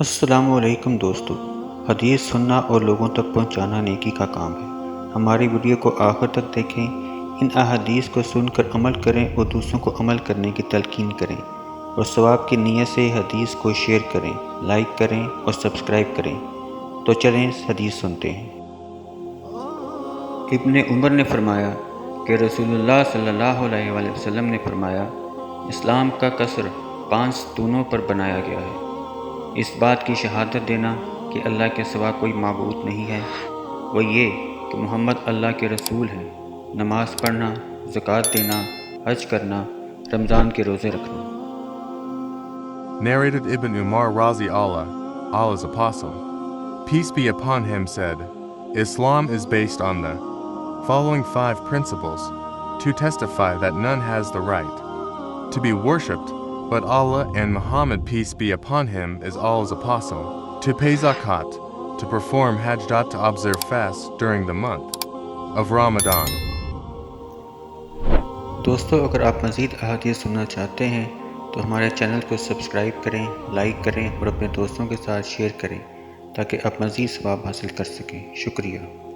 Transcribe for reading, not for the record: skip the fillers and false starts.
अस्सलामुअलैकुम दोस्तों, हदीस सुनना और लोगों तक पहुंचाना नेकी का काम है। हमारी वीडियो को आखिर तक देखें, इन अहादीस को सुनकर अमल करें और दूसरों को अमल करने की तलकीन करें और सवाब की नीयत से हदीस को शेयर करें, लाइक करें और सब्सक्राइब करें। तो चलें हदीस सुनते हैं। इब्न उमर ने फरमाया कि रसूलुल्लाह सल्लल्लाहु अलैहि वसल्लम ने फरमाया, इस्लाम का कसर 5 स्तूनों पर बनाया गया है। इस बात की शहादत देना कि अल्लाह के सिवा कोई माबूद नहीं है, वो ये कि मोहम्मद अल्लाह के रसूल हैं, नमाज पढ़ना, ज़कात देना, हज करना, रमज़ान के रोज़े रखना। Narrated Ibn Umar Raazi Allah, Allah's apostle, peace be upon him, said, Islam is based on the following 5 principles: to testify that none has the right to be worshipped but Allah, and Muhammad, peace be upon him, is Allah's apostle, to pay Zakat, to perform Hajj, to observe fasts during the month of Ramadan. दोस्तों, अगर आप मज़ीद अहादीस सुनना चाहते हैं तो हमारे चैनल को सब्सक्राइब करें, लाइक करें और अपने दोस्तों के साथ शेयर करें ताकि आप मज़ीद सवाब हासिल कर सकें। शुक्रिया।